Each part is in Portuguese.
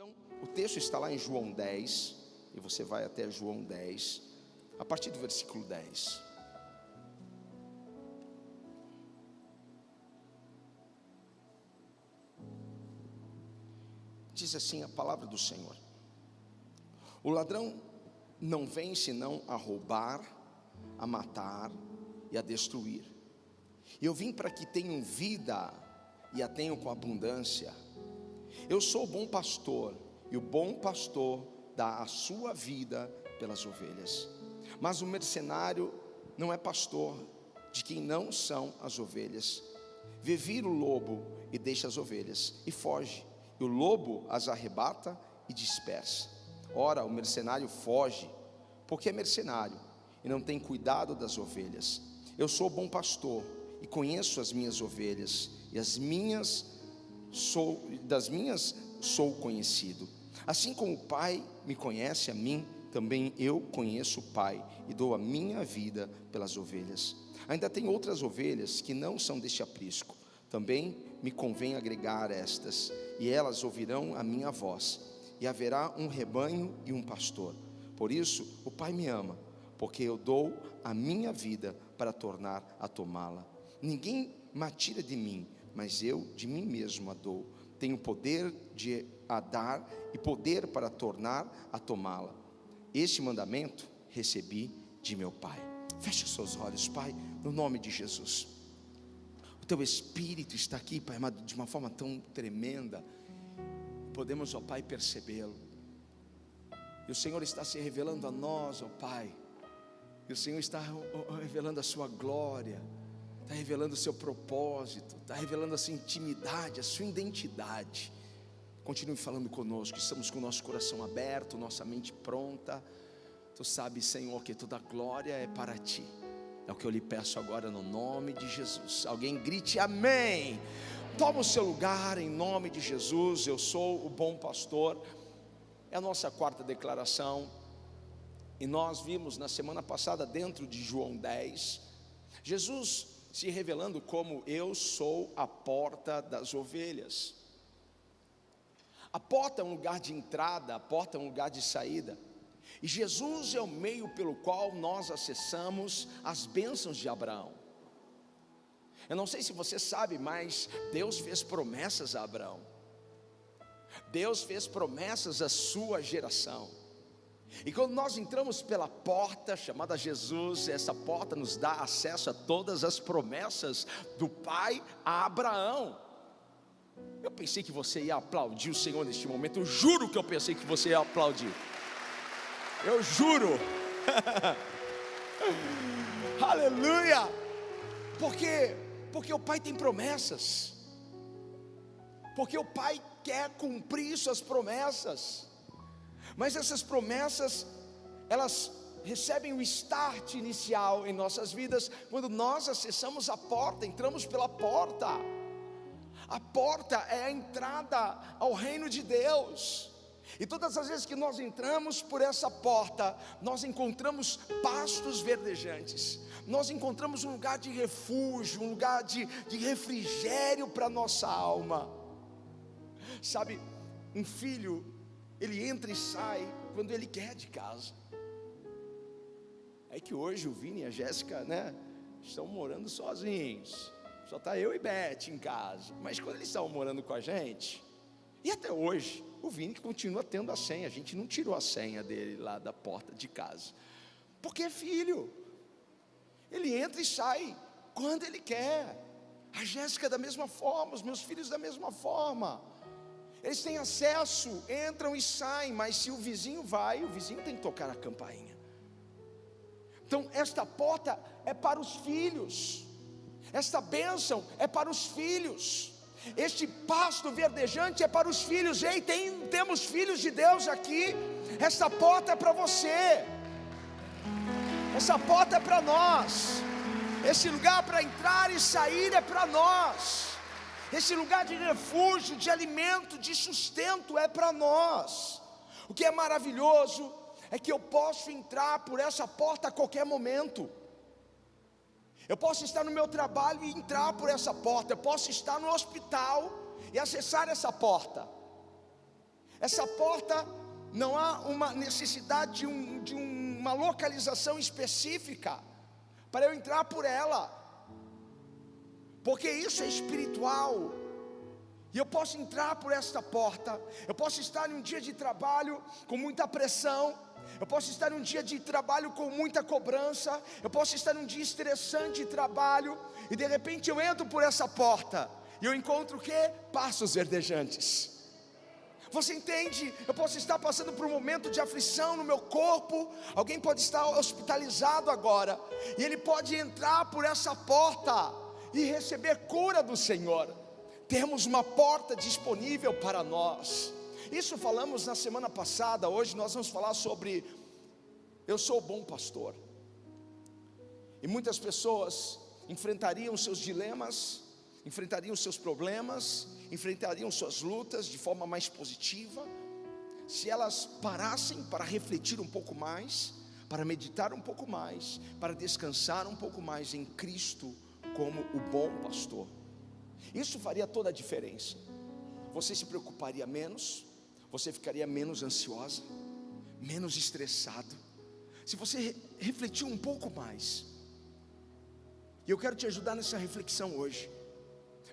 Então, o texto está lá em João 10, e você vai até João 10, a partir do versículo 10. Diz assim a palavra do Senhor: o ladrão não vem senão a roubar, a matar e a destruir. Eu vim para que tenham vida e a tenham com abundância. Eu sou o bom pastor, e o bom pastor dá a sua vida pelas ovelhas. Mas o mercenário não é pastor de quem não são as ovelhas. Vê vir o lobo e deixa as ovelhas e foge, e o lobo as arrebata e dispersa. Ora, o mercenário foge, porque é mercenário e não tem cuidado das ovelhas. Eu sou o bom pastor e conheço as minhas ovelhas, e das minhas sou conhecido. Assim como o Pai me conhece a mim, também eu conheço o Pai e dou a minha vida pelas ovelhas. Ainda tem outras ovelhas que não são deste aprisco. Também me convém agregar estas, e elas ouvirão a minha voz, e haverá um rebanho e um pastor. Por isso o Pai me ama, porque eu dou a minha vida para tornar a tomá-la. Ninguém me tira de mim, mas eu de mim mesmo a dou. Tenho poder de a dar e poder para tornar a tomá-la. Este mandamento recebi de meu Pai. Feche os seus olhos, Pai, no nome de Jesus. O Teu Espírito está aqui, Pai amado, de uma forma tão tremenda. Podemos, ó Pai, percebê-lo. E o Senhor está se revelando a nós, ó Pai. E o Senhor está revelando a sua glória, está revelando o seu propósito, está revelando a sua intimidade, a sua identidade. Continue falando conosco, estamos com o nosso coração aberto, nossa mente pronta. Tu sabes, Senhor, que toda a glória é para Ti. É o que eu lhe peço agora no nome de Jesus. Alguém grite amém. Toma o seu lugar em nome de Jesus. Eu sou o bom pastor. É a nossa quarta declaração. E nós vimos na semana passada, dentro de João 10, Jesus se revelando como eu sou a porta das ovelhas. A porta é um lugar de entrada, a porta é um lugar de saída. E Jesus é o meio pelo qual nós acessamos as bênçãos de Abraão. Eu não sei se você sabe, mas Deus fez promessas a Abraão. Deus fez promessas à sua geração. E quando nós entramos pela porta chamada Jesus, essa porta nos dá acesso a todas as promessas do Pai a Abraão. Eu pensei que você ia aplaudir o Senhor neste momento. Eu juro que eu pensei que você ia aplaudir. Eu juro. Aleluia. Porque o Pai tem promessas. Porque o Pai quer cumprir suas promessas. Mas essas promessas, elas recebem o start inicial em nossas vidas quando nós acessamos a porta, entramos pela porta. A porta é a entrada ao reino de Deus. E todas as vezes que nós entramos por essa porta, nós encontramos pastos verdejantes. Nós encontramos um lugar de refúgio, um lugar de refrigério para a nossa alma. Sabe, um filho, ele entra e sai quando ele quer de casa. É que hoje o Vini e a Jéssica, estão morando sozinhos. Só está eu e Beth em casa. Mas quando eles estavam morando com a gente, e até hoje, o Vini continua tendo a senha. A gente não tirou a senha dele lá da porta de casa. Porque é filho. Ele entra e sai quando ele quer. A Jéssica da mesma forma, os meus filhos da mesma forma. Eles têm acesso, entram e saem, mas se o vizinho vai, o vizinho tem que tocar a campainha. Então esta porta é para os filhos, esta bênção é para os filhos, este pasto verdejante é para os filhos. Ei, temos filhos de Deus aqui. Esta porta é para você, essa porta é para nós, esse lugar para entrar e sair é para nós. Esse lugar de refúgio, de alimento, de sustento é para nós. O que é maravilhoso é que eu posso entrar por essa porta a qualquer momento. Eu posso estar no meu trabalho e entrar por essa porta. Eu posso estar no hospital e acessar essa porta. Essa porta, não há uma necessidade de uma localização específica para eu entrar por ela, porque isso é espiritual. E eu posso entrar por esta porta. Eu posso estar em um dia de trabalho com muita pressão. Eu posso estar em um dia de trabalho com muita cobrança. Eu posso estar em um dia estressante de trabalho. E de repente eu entro por essa porta e eu encontro o quê? Pastos verdejantes. Você entende? Eu posso estar passando por um momento de aflição no meu corpo. Alguém pode estar hospitalizado agora, e ele pode entrar por essa porta e receber cura do Senhor. Temos uma porta disponível para nós. Isso falamos na semana passada. Hoje nós vamos falar sobre eu sou o bom pastor. E muitas pessoas enfrentariam seus dilemas, enfrentariam seus problemas, enfrentariam suas lutas de forma mais positiva, se elas parassem para refletir um pouco mais, para meditar um pouco mais, para descansar um pouco mais em Cristo como o bom pastor. Isso faria toda a diferença. Você se preocuparia menos, você ficaria menos ansiosa, menos estressado, se você refletir um pouco mais. E eu quero te ajudar nessa reflexão hoje.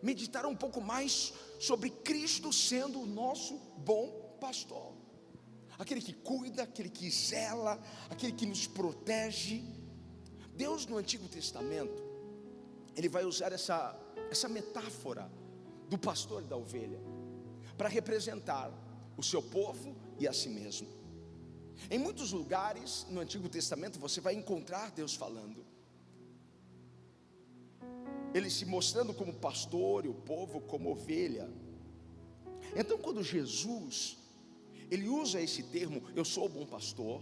Meditar um pouco mais sobre Cristo sendo o nosso bom pastor, aquele que cuida, aquele que zela, aquele que nos protege. Deus no Antigo Testamento, Ele vai usar essa metáfora do pastor e da ovelha para representar o seu povo e a si mesmo. Em muitos lugares no Antigo Testamento você vai encontrar Deus falando, Ele se mostrando como pastor e o povo como ovelha. Então quando Jesus, Ele usa esse termo, eu sou o bom pastor,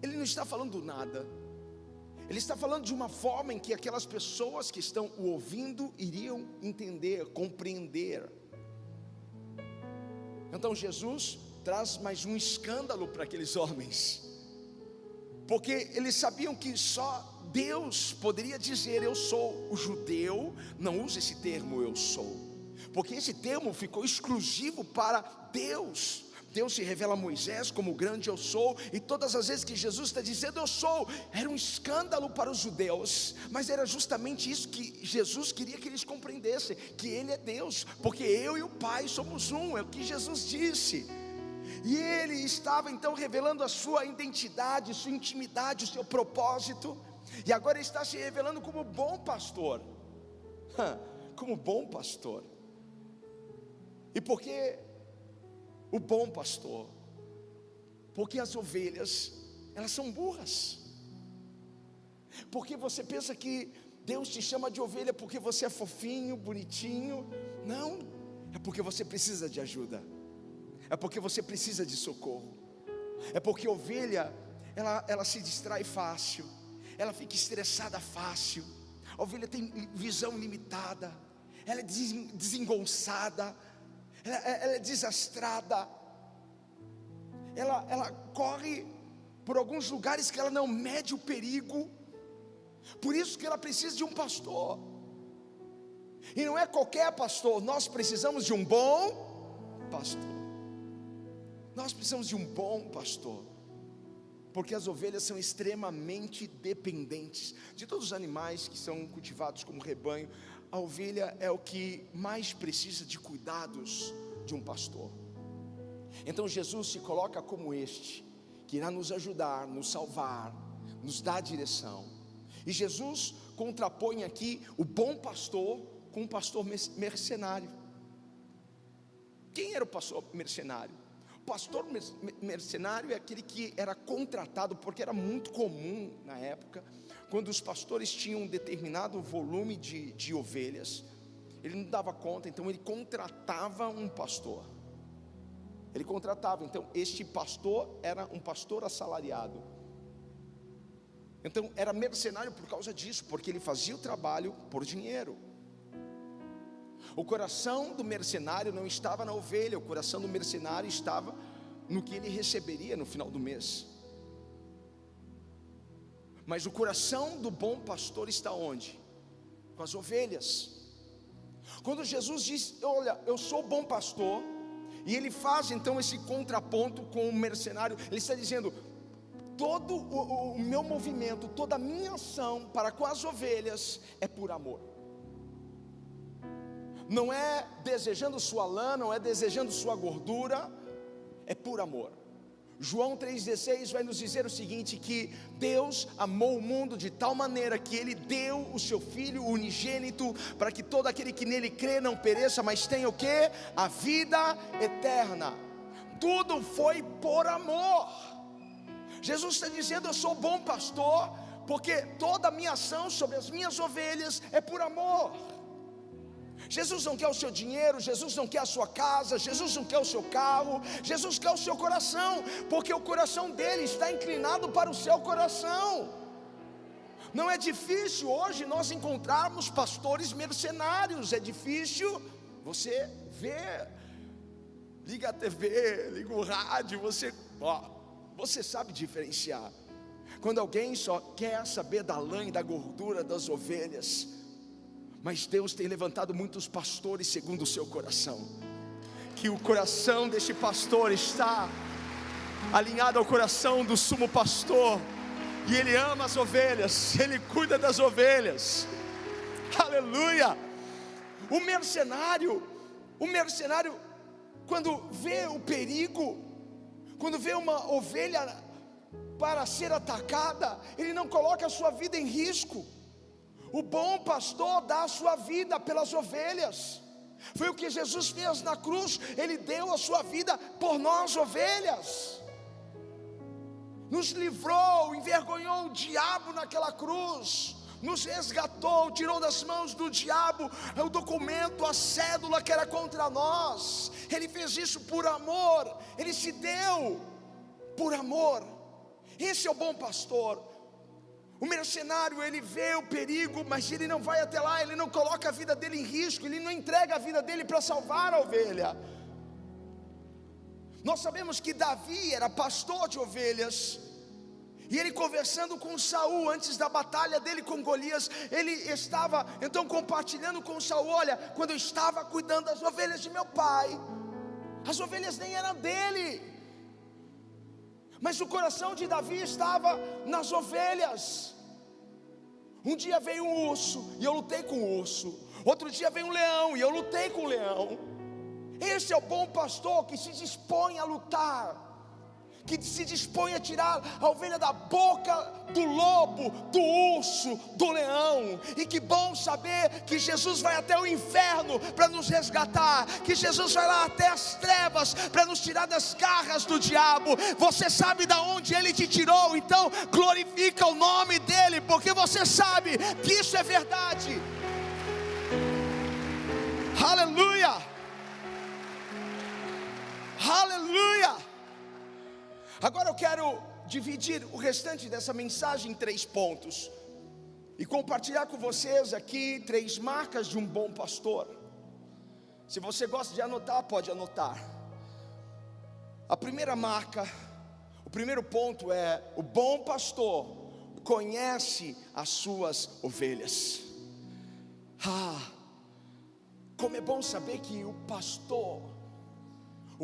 Ele não está falando do nada. Ele está falando de uma forma em que aquelas pessoas que estão o ouvindo iriam entender, compreender. Então Jesus traz mais um escândalo para aqueles homens, porque eles sabiam que só Deus poderia dizer eu sou. O judeu não usa esse termo eu sou, porque esse termo ficou exclusivo para Deus. Deus se revela a Moisés como o grande eu sou, e todas as vezes que Jesus está dizendo eu sou, era um escândalo para os judeus, mas era justamente isso que Jesus queria que eles compreendessem, que Ele é Deus, porque eu e o Pai somos um, é o que Jesus disse. E Ele estava então revelando a sua identidade, sua intimidade, o seu propósito, e agora Ele está se revelando como bom pastor, como bom pastor. E por que o bom pastor? Porque as ovelhas, elas são burras. Porque você pensa que Deus te chama de ovelha porque você é fofinho, bonitinho? Não, é porque você precisa de ajuda, é porque você precisa de socorro, é porque a ovelha, ela se distrai fácil, ela fica estressada fácil, a ovelha tem visão limitada, ela é desengonçada, ela é desastrada, ela corre por alguns lugares que ela não mede o perigo. Por isso que ela precisa de um pastor, e não é qualquer pastor. Nós precisamos de um bom pastor. Nós precisamos de um bom pastor, porque as ovelhas são extremamente dependentes de todos os animais que são cultivados como rebanho. A ovelha é o que mais precisa de cuidados de um pastor. Então Jesus se coloca como este, que irá nos ajudar, nos salvar, nos dar direção. E Jesus contrapõe aqui o bom pastor com o pastor mercenário. Quem era o pastor mercenário? O pastor mercenário é aquele que era contratado, porque era muito comum na época, quando os pastores tinham um determinado volume de ovelhas, ele não dava conta, então ele contratava um pastor. Ele contratava, então este pastor era um pastor assalariado. Então era mercenário por causa disso, porque ele fazia o trabalho por dinheiro. O coração do mercenário não estava na ovelha, o coração do mercenário estava no que ele receberia no final do mês. Mas o coração do bom pastor está onde? Com as ovelhas. Quando Jesus diz, olha, eu sou o bom pastor, E ele faz então esse contraponto com o mercenário. Ele está dizendo: todo o meu movimento, toda a minha ação para com as ovelhas é por amor. Não é desejando sua lã, não é desejando sua gordura, é por amor. João 3,16 vai nos dizer o seguinte: que Deus amou o mundo de tal maneira que Ele deu o seu Filho unigênito, para que todo aquele que nele crê não pereça, mas tenha o quê? A vida eterna. Tudo foi por amor. Jesus está dizendo: eu sou bom pastor, porque toda a minha ação sobre as minhas ovelhas é por amor. Jesus não quer o seu dinheiro, Jesus não quer a sua casa, Jesus não quer o seu carro, Jesus quer o seu coração, porque o coração dele está inclinado para o seu coração. Não é difícil hoje nós encontrarmos pastores mercenários, é difícil você ver, liga a TV, liga o rádio, você sabe diferenciar, quando alguém só quer saber da lã e da gordura das ovelhas. Mas Deus tem levantado muitos pastores segundo o seu coração, que o coração deste pastor está alinhado ao coração do sumo pastor, e ele ama as ovelhas, ele cuida das ovelhas. Aleluia. O mercenário, quando vê o perigo, quando vê uma ovelha para ser atacada, ele não coloca a sua vida em risco. O bom pastor dá a sua vida pelas ovelhas. Foi o que Jesus fez na cruz. Ele deu a sua vida por nós, ovelhas. Nos livrou, envergonhou o diabo naquela cruz, nos resgatou, tirou das mãos do diabo o documento, a cédula que era contra nós. Ele fez isso por amor. Ele se deu por amor. Esse é o bom pastor. O mercenário, ele vê o perigo, mas ele não vai até lá, ele não coloca a vida dele em risco, ele não entrega a vida dele para salvar a ovelha. Nós sabemos que Davi era pastor de ovelhas, e ele conversando com Saul, antes da batalha dele com Golias, ele estava então compartilhando com Saul: olha, quando eu estava cuidando das ovelhas de meu pai, as ovelhas nem eram dele, mas o coração de Davi estava nas ovelhas. Um dia veio um urso e eu lutei com o urso. Outro dia veio um leão e eu lutei com o leão. Esse é o bom pastor que se dispõe a lutar, que se dispõe a tirar a ovelha da boca do lobo, do urso, do leão. E que bom saber que Jesus vai até o inferno para nos resgatar, que Jesus vai lá até as trevas para nos tirar das garras do diabo. Você sabe de onde ele te tirou, então glorifica o nome dele, porque você sabe que isso é verdade. Aleluia, aleluia. Agora eu quero dividir o restante dessa mensagem em 3 pontos e compartilhar com vocês aqui 3 marcas de um bom pastor. Se você gosta de anotar, pode anotar. A primeira marca, o primeiro ponto é: o bom pastor conhece as suas ovelhas. Como é bom saber que o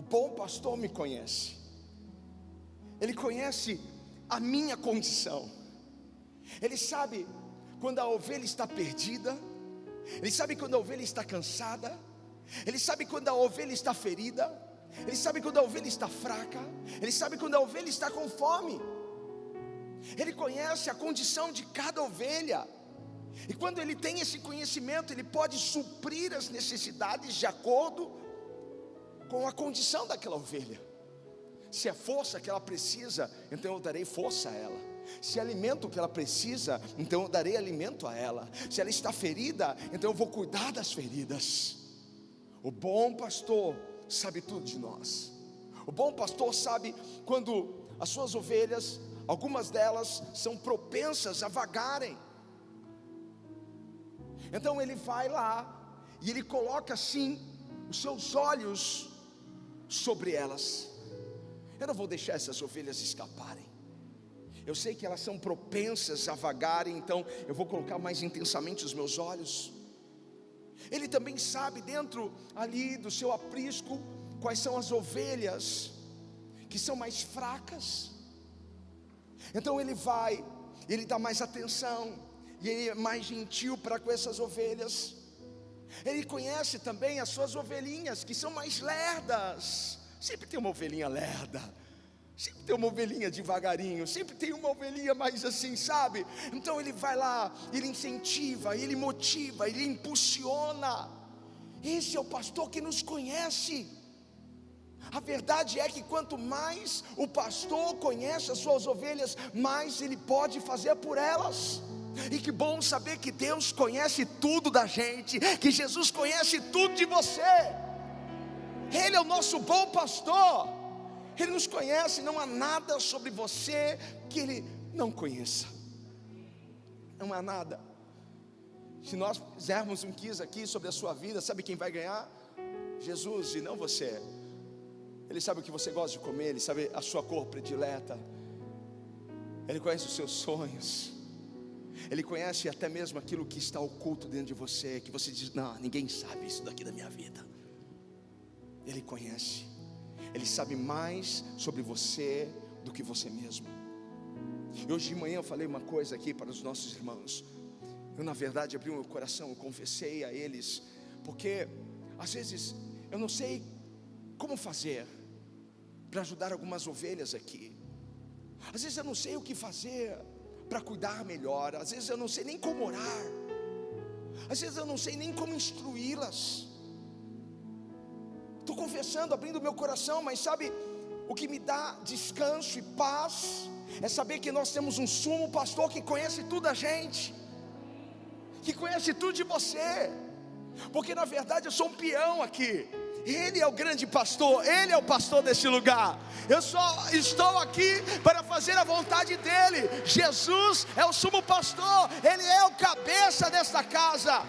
bom pastor me conhece. Ele conhece a minha condição. Ele sabe quando a ovelha está perdida. Ele sabe quando a ovelha está cansada. Ele sabe quando a ovelha está ferida. Ele sabe quando a ovelha está fraca. Ele sabe quando a ovelha está com fome. Ele conhece a condição de cada ovelha. E quando ele tem esse conhecimento, ele pode suprir as necessidades de acordo com a condição daquela ovelha. Se é força que ela precisa, então eu darei força a ela. Se é alimento que ela precisa, então eu darei alimento a ela. Se ela está ferida, então eu vou cuidar das feridas. O bom pastor sabe tudo de nós. O bom pastor sabe quando as suas ovelhas, algumas delas são propensas a vagarem. Então ele vai lá e ele coloca assim os seus olhos sobre elas. Eu não vou deixar essas ovelhas escaparem. Eu sei que elas são propensas a vagarem, então eu vou colocar mais intensamente os meus olhos. Ele também sabe dentro ali do seu aprisco quais são as ovelhas que são mais fracas. Então ele vai, ele dá mais atenção, e ele é mais gentil para com essas ovelhas. Ele conhece também as suas ovelhinhas que são mais lerdas. Sempre tem uma ovelhinha lerda, sempre tem uma ovelhinha devagarinho, sempre tem uma ovelhinha mais assim, sabe? Então ele vai lá, ele incentiva, ele motiva, ele impulsiona. Esse é o pastor que nos conhece. A verdade é que quanto mais o pastor conhece as suas ovelhas, mais ele pode fazer por elas. E que bom saber que Deus conhece tudo da gente, que Jesus conhece tudo de você. Ele é o nosso bom pastor. Ele nos conhece, não há nada sobre você que Ele não conheça. Não há nada. Se nós fizermos um quiz aqui sobre a sua vida, sabe quem vai ganhar? Jesus e não você. Ele sabe o que você gosta de comer, Ele sabe a sua cor predileta, Ele conhece os seus sonhos, Ele conhece até mesmo aquilo que está oculto dentro de você, que você diz, não, ninguém sabe isso daqui da minha vida. Ele conhece, Ele sabe mais sobre você do que você mesmo. E hoje de manhã eu falei uma coisa aqui para os nossos irmãos. Eu na verdade abri o meu coração, eu confessei a eles, porque às vezes eu não sei como fazer para ajudar algumas ovelhas aqui. Às vezes eu não sei o que fazer para cuidar melhor. Às vezes eu não sei nem como orar. Às vezes eu não sei nem como instruí-las. Estou confessando, abrindo meu coração, mas sabe o que me dá descanso e paz? É saber que nós temos um sumo pastor que conhece tudo da gente, que conhece tudo de você. Porque na verdade eu sou um peão aqui. Ele é o grande pastor, Ele é o pastor desse lugar. Eu só estou aqui para fazer a vontade dEle. Jesus é o sumo pastor, Ele é o cabeça desta casa,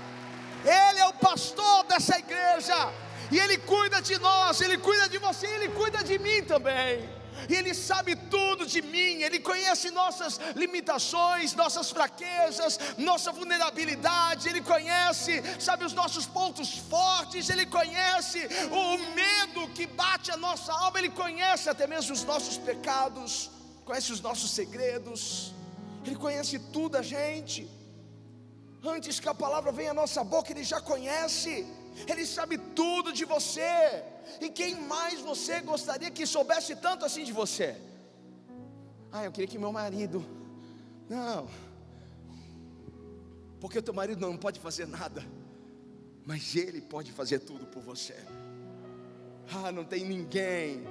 Ele é o pastor dessa igreja. E Ele cuida de nós, Ele cuida de você, Ele cuida de mim também. E Ele sabe tudo de mim, Ele conhece nossas limitações, nossas fraquezas, nossa vulnerabilidade. Ele conhece, sabe, os nossos pontos fortes. Ele conhece o medo que bate a nossa alma. Ele conhece até mesmo os nossos pecados, conhece os nossos segredos. Ele conhece tudo da gente. Antes que a palavra venha à nossa boca, Ele já conhece. Ele sabe tudo de você. E quem mais você gostaria que soubesse tanto assim de você? Eu queria que meu marido. Não, porque o teu marido não pode fazer nada, mas ele pode fazer tudo por você. Não tem ninguém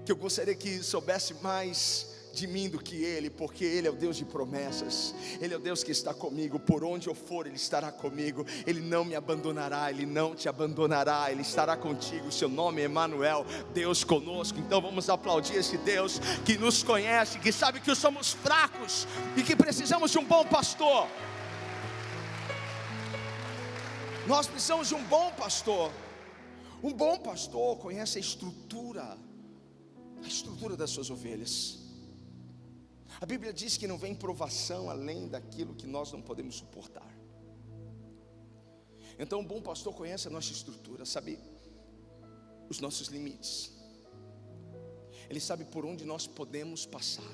que eu gostaria que soubesse mais de mim do que Ele, porque Ele é o Deus de promessas. Ele é o Deus que está comigo, por onde eu for Ele estará comigo. Ele não me abandonará, Ele não te abandonará, Ele estará contigo. Seu nome é Emanuel, Deus conosco. Então vamos aplaudir esse Deus que nos conhece, que sabe que somos fracos e que precisamos de um bom pastor. Nós precisamos de um bom pastor. Um bom pastor conhece a estrutura das suas ovelhas. A Bíblia diz que não vem provação além daquilo que nós não podemos suportar. Então um bom pastor conhece a nossa estrutura, sabe os nossos limites. Ele sabe por onde nós podemos passar.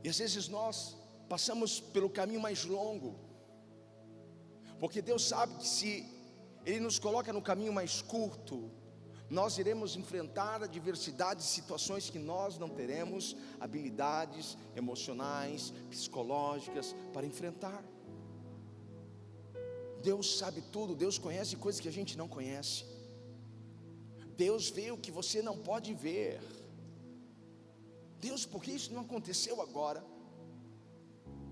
E às vezes nós passamos pelo caminho mais longo, porque Deus sabe que se Ele nos coloca no caminho mais curto, nós iremos enfrentar adversidades e situações que nós não teremos habilidades emocionais, psicológicas para enfrentar. Deus sabe tudo, Deus conhece coisas que a gente não conhece. Deus vê o que você não pode ver. Deus, por que isso não aconteceu agora?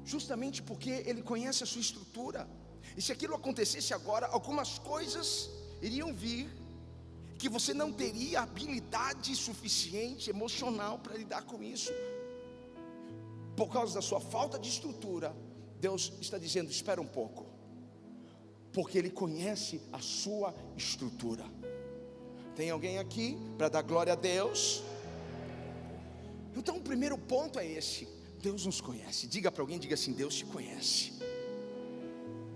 Justamente porque Ele conhece a sua estrutura. E se aquilo acontecesse agora, algumas coisas iriam vir que você não teria habilidade suficiente emocional para lidar com isso. Por causa da sua falta de estrutura, Deus está dizendo: espera um pouco, porque Ele conhece a sua estrutura. Tem alguém aqui para dar glória a Deus? Então o primeiro ponto é esse: Deus nos conhece. Diga para alguém, diga assim: Deus te conhece.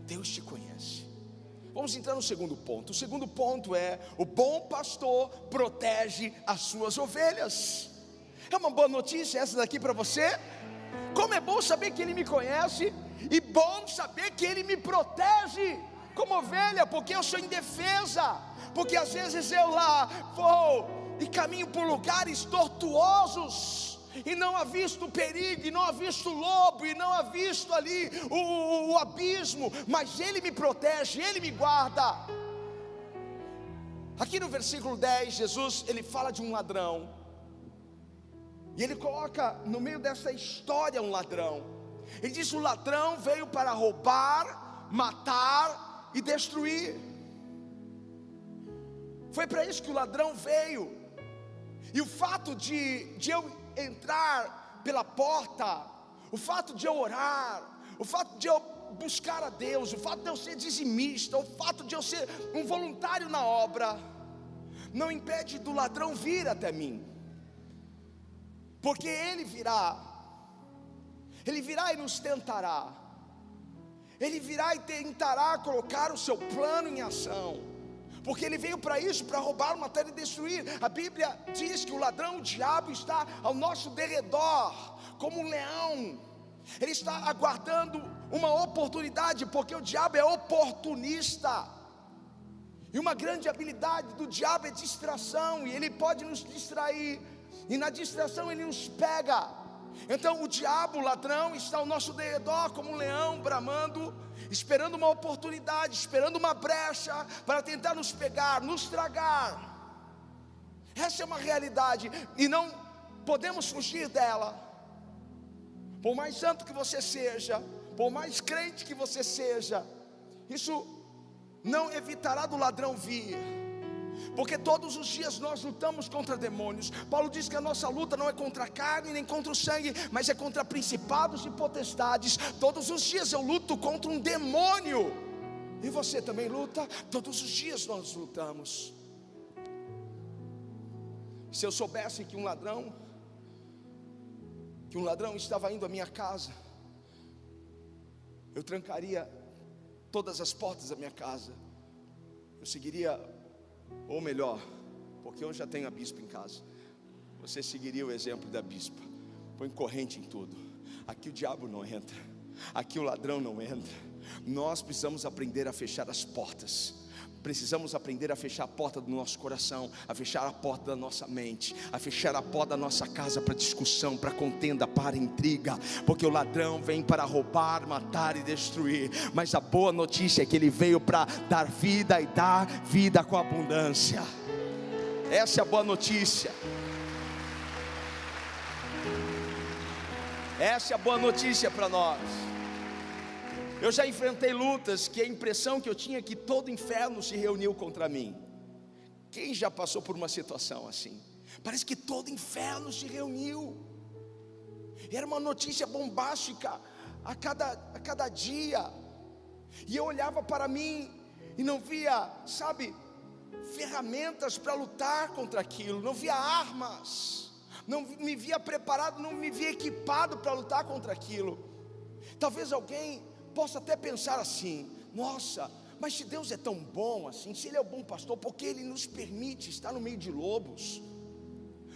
Deus te conhece. Vamos entrar no segundo ponto. O segundo ponto é: o bom pastor protege as suas ovelhas. É uma boa notícia essa daqui para você? Como é bom saber que Ele me conhece, e bom saber que Ele me protege como ovelha, porque eu sou indefesa, porque às vezes eu lá vou e caminho por lugares tortuosos, e não avisto o perigo, e não avisto o lobo, e não avisto ali o abismo, mas Ele me protege, Ele me guarda. Aqui no versículo 10, Jesus, Ele fala de um ladrão, e Ele coloca no meio dessa história um ladrão. Ele diz: o ladrão veio para roubar, matar e destruir. Foi para isso que o ladrão veio. E o fato de eu entrar pela porta, o fato de eu orar, o fato de eu buscar a Deus, o fato de eu ser dizimista, o fato de eu ser um voluntário na obra, não impede do ladrão vir até mim, porque ele virá e nos tentará, ele virá e tentará colocar o seu plano em ação, porque ele veio para isso, para roubar, matar e destruir. A Bíblia diz que o ladrão, o diabo, está ao nosso derredor, como um leão. Ele está aguardando uma oportunidade, porque o diabo é oportunista, e uma grande habilidade do diabo é distração, e ele pode nos distrair, e na distração ele nos pega. Então o diabo, o ladrão, está ao nosso derredor como um leão bramando, esperando uma oportunidade, esperando uma brecha para tentar nos pegar, nos tragar. Essa é uma realidade e não podemos fugir dela. Por mais santo que você seja, por mais crente que você seja, isso não evitará do ladrão vir, porque todos os dias nós lutamos contra demônios. Paulo diz que a nossa luta não é contra a carne nem contra o sangue, mas é contra principados e potestades. Todos os dias eu luto contra um demônio, e você também luta. Todos os dias nós lutamos. Se eu soubesse que um ladrão estava indo à minha casa, eu trancaria todas as portas da minha casa. Eu seguiria, ou melhor, porque eu já tenho a bispa em casa, você seguiria o exemplo da bispa. Põe corrente em tudo. Aqui o diabo não entra, aqui o ladrão não entra. Nós precisamos aprender a fechar as portas. Precisamos aprender a fechar a porta do nosso coração, a fechar a porta da nossa mente, a fechar a porta da nossa casa para discussão, para contenda, para intriga, porque o ladrão vem para roubar, matar e destruir, mas a boa notícia é que ele veio para dar vida, e dar vida com abundância. Essa é a boa notícia. Essa é a boa notícia para nós. Eu já enfrentei lutas que a impressão que eu tinha é que todo o inferno se reuniu contra mim. Quem já passou por uma situação assim? Parece que todo o inferno se reuniu. Era uma notícia bombástica a cada dia. E eu olhava para mim e não via, ferramentas para lutar contra aquilo. Não via armas, não me via preparado, não me via equipado para lutar contra aquilo. Talvez alguém possa até pensar assim: nossa, mas se Deus é tão bom assim, se Ele é o bom pastor, por que Ele nos permite estar no meio de lobos?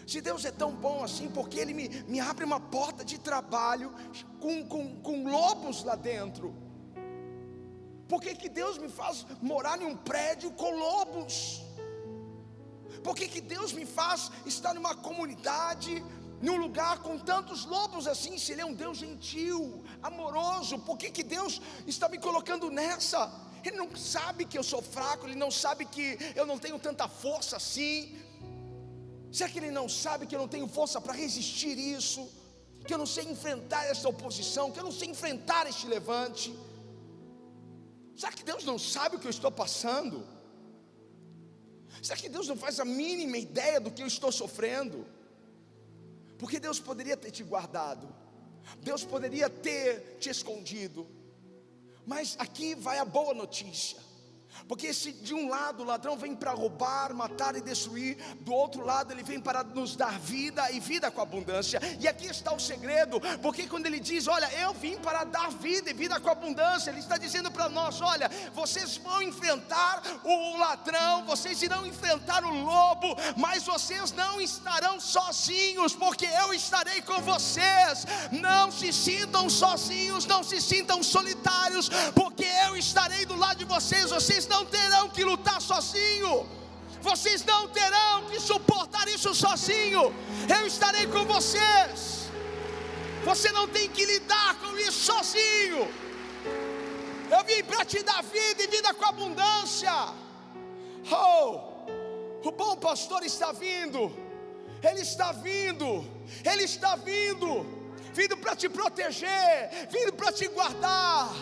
Se Deus é tão bom assim, por que Ele me abre uma porta de trabalho com lobos lá dentro? Por que Deus me faz morar em um prédio com lobos? Por que Deus me faz estar numa comunidade, num lugar com tantos lobos assim, se Ele é um Deus gentil, amoroso? Por que Deus está me colocando nessa? Ele não sabe que eu sou fraco, Ele não sabe que eu não tenho tanta força assim? Será que Ele não sabe que eu não tenho força para resistir isso? Que eu não sei enfrentar essa oposição, que eu não sei enfrentar este levante? Será que Deus não sabe o que eu estou passando? Será que Deus não faz a mínima ideia do que eu estou sofrendo? Porque Deus poderia ter te guardado, Deus poderia ter te escondido, mas aqui vai a boa notícia. Porque se de um lado o ladrão vem para roubar, matar e destruir, do outro lado ele vem para nos dar vida e vida com abundância. E aqui está o segredo, porque quando ele diz, olha, eu vim para dar vida e vida com abundância, ele está dizendo para nós, olha, vocês vão enfrentar o ladrão, vocês irão enfrentar o lobo, mas vocês não estarão sozinhos, porque eu estarei com vocês. Não se sintam sozinhos, não se sintam solitários, porque eu estarei do lado de vocês. Vocês não terão que lutar sozinho, vocês não terão que suportar isso sozinho. Eu estarei com vocês. Você não tem que lidar com isso sozinho. Eu vim para te dar vida e vida com abundância. O bom pastor está vindo. Ele está vindo. Ele está vindo. Vindo para te proteger, vindo para te guardar.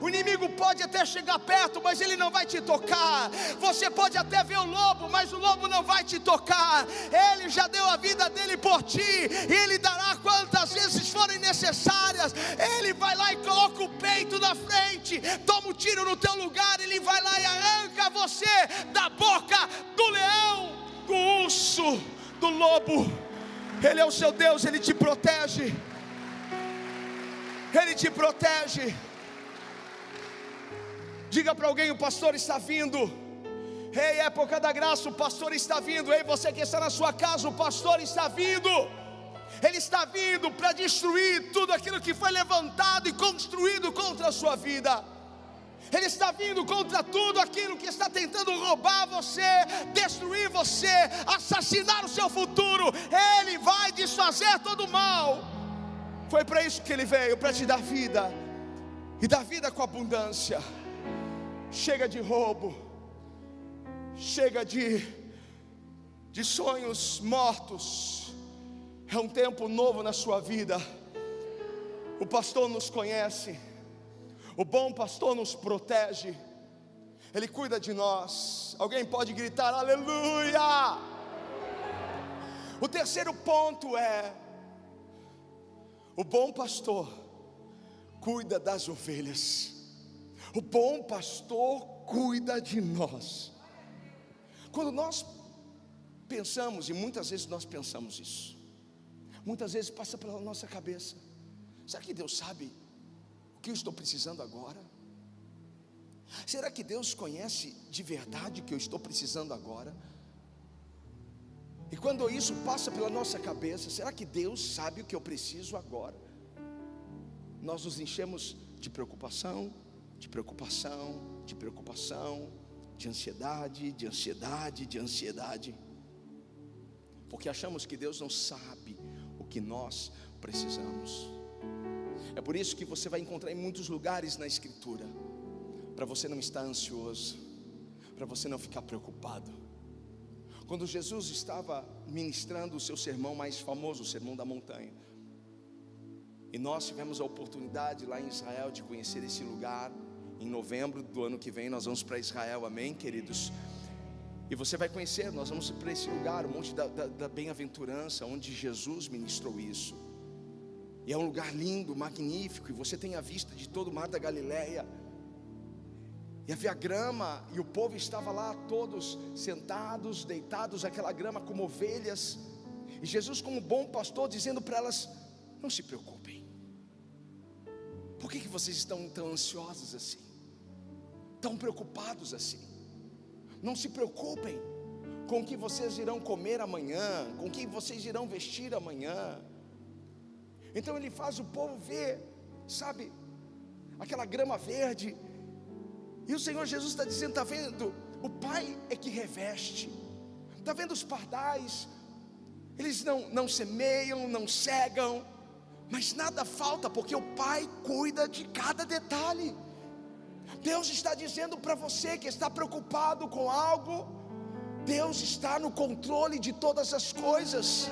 O inimigo pode até chegar perto, mas ele não vai te tocar. Você pode até ver o lobo, mas o lobo não vai te tocar. Ele já deu a vida dele por ti, e ele dará quantas vezes forem necessárias. Ele vai lá e coloca o peito na frente, toma um tiro no teu lugar. Ele vai lá e arranca você da boca do leão, do urso, do lobo. Ele é o seu Deus, ele te protege. Ele te protege. Diga para alguém, o pastor está vindo. Ei, época da graça, o pastor está vindo. Ei, você que está na sua casa, o pastor está vindo. Ele está vindo para destruir tudo aquilo que foi levantado e construído contra a sua vida. Ele está vindo contra tudo aquilo que está tentando roubar você, destruir você, assassinar o seu futuro. Ele vai desfazer todo o mal. Foi para isso que ele veio, para te dar vida, e dar vida com abundância. Chega de roubo, chega de sonhos mortos. É um tempo novo na sua vida. O pastor nos conhece, o bom pastor nos protege, ele cuida de nós. Alguém pode gritar aleluia? O terceiro ponto é: o bom pastor cuida das ovelhas. O bom pastor cuida de nós. Quando nós pensamos, e muitas vezes nós pensamos isso, muitas vezes passa pela nossa cabeça: será que Deus sabe o que eu estou precisando agora? Será que Deus conhece de verdade o que eu estou precisando agora? E quando isso passa pela nossa cabeça, será que Deus sabe o que eu preciso agora? Nós nos enchemos de preocupação, de preocupação, de preocupação, de ansiedade, de ansiedade, de ansiedade, porque achamos que Deus não sabe o que nós precisamos. É por isso que você vai encontrar em muitos lugares na Escritura, para você não estar ansioso, para você não ficar preocupado. Quando Jesus estava ministrando o seu sermão mais famoso, o Sermão da Montanha, e nós tivemos a oportunidade lá em Israel de conhecer esse lugar. Em novembro do ano que vem nós vamos para Israel, amém, queridos? E você vai conhecer, nós vamos para esse lugar, o Monte da Bem-aventurança, onde Jesus ministrou isso. E é um lugar lindo, magnífico, e você tem a vista de todo o mar da Galileia. E havia grama, e o povo estava lá todos sentados, deitados naquela grama como ovelhas. E Jesus, como bom pastor, dizendo para elas: não se preocupem. Por que vocês estão tão ansiosos assim? Tão preocupados assim? Não se preocupem com o que vocês irão comer amanhã, com o que vocês irão vestir amanhã. Então ele faz o povo ver, sabe, aquela grama verde. E o Senhor Jesus está dizendo: está vendo? O Pai é que reveste. Está vendo os pardais? Eles não semeiam, não cegam, mas nada falta, porque o Pai cuida de cada detalhe. Deus está dizendo para você que está preocupado com algo: Deus está no controle de todas as coisas.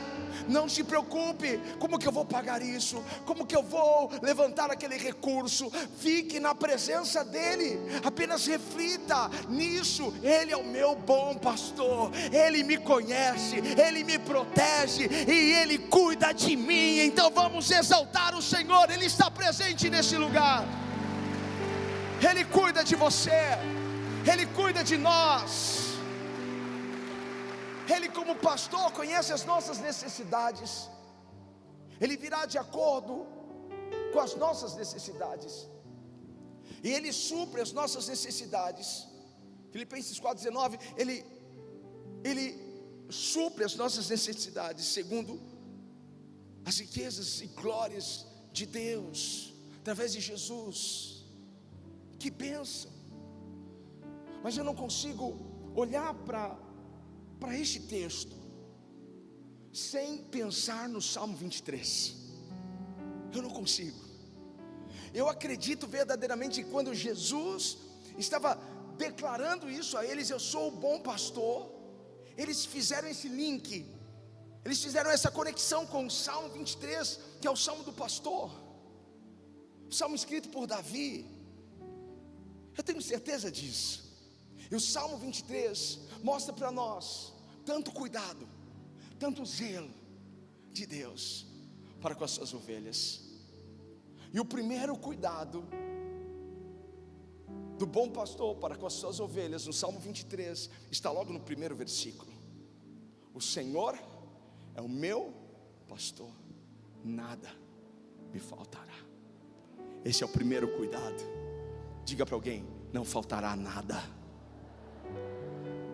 Não se preocupe, como que eu vou pagar isso? Como que eu vou levantar aquele recurso? Fique na presença dEle, apenas reflita nisso. Ele é o meu bom pastor, Ele me conhece, Ele me protege e Ele cuida de mim. Então vamos exaltar o Senhor, Ele está presente nesse lugar. Ele cuida de você, Ele cuida de nós. Ele, como pastor, conhece as nossas necessidades. Ele virá de acordo com as nossas necessidades, e Ele supre as nossas necessidades. Filipenses 4,19, Ele supre as nossas necessidades segundo as riquezas e glórias de Deus, através de Jesus. Que bênção! Mas eu não consigo olhar para este texto sem pensar no Salmo 23. Eu não consigo. Eu acredito verdadeiramente que quando Jesus estava declarando isso a eles, eu sou o bom pastor, eles fizeram esse link, eles fizeram essa conexão com o Salmo 23, que é o Salmo do pastor, o Salmo escrito por Davi. Eu tenho certeza disso. E o Salmo 23 mostra para nós tanto cuidado, tanto zelo de Deus para com as suas ovelhas. E o primeiro cuidado do bom pastor para com as suas ovelhas, no Salmo 23, está logo no primeiro versículo: o Senhor é o meu pastor, nada me faltará. Esse é o primeiro cuidado. Diga para alguém: não faltará nada.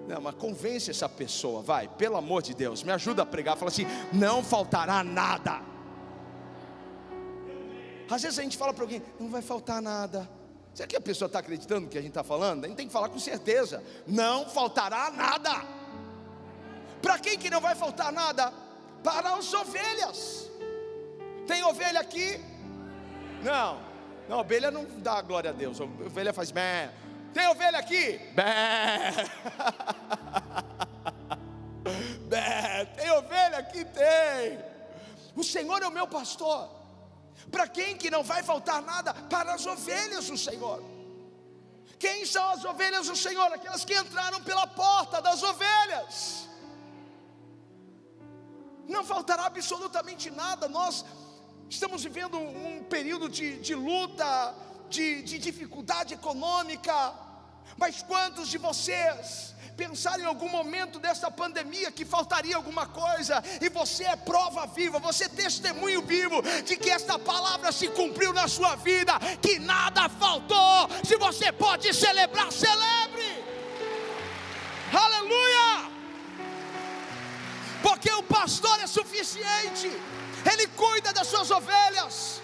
Não, mas convence essa pessoa, vai, pelo amor de Deus, me ajuda a pregar. Fala assim: não faltará nada. Às vezes a gente fala para alguém: não vai faltar nada. Será que a pessoa está acreditando no que a gente está falando? A gente tem que falar com certeza: não faltará nada. Para quem que não vai faltar nada? Para as ovelhas. Tem ovelha aqui? Não, ovelha não dá glória a Deus. A ovelha faz bé. Tem ovelha aqui? Bé. Bé. Tem ovelha aqui? Tem. O Senhor é o meu pastor. Para quem que não vai faltar nada? Para as ovelhas do Senhor. Quem são as ovelhas do Senhor? Aquelas que entraram pela porta das ovelhas. Não faltará absolutamente nada. Nós estamos vivendo um período de luta, de dificuldade econômica. Mas quantos de vocês pensaram em algum momento dessa pandemia que faltaria alguma coisa? E você é prova viva, você é testemunho vivo de que esta palavra se cumpriu na sua vida, que nada faltou. Se você pode celebrar, celebre. Aleluia! Porque o pastor é suficiente. Ele cuida das suas ovelhas,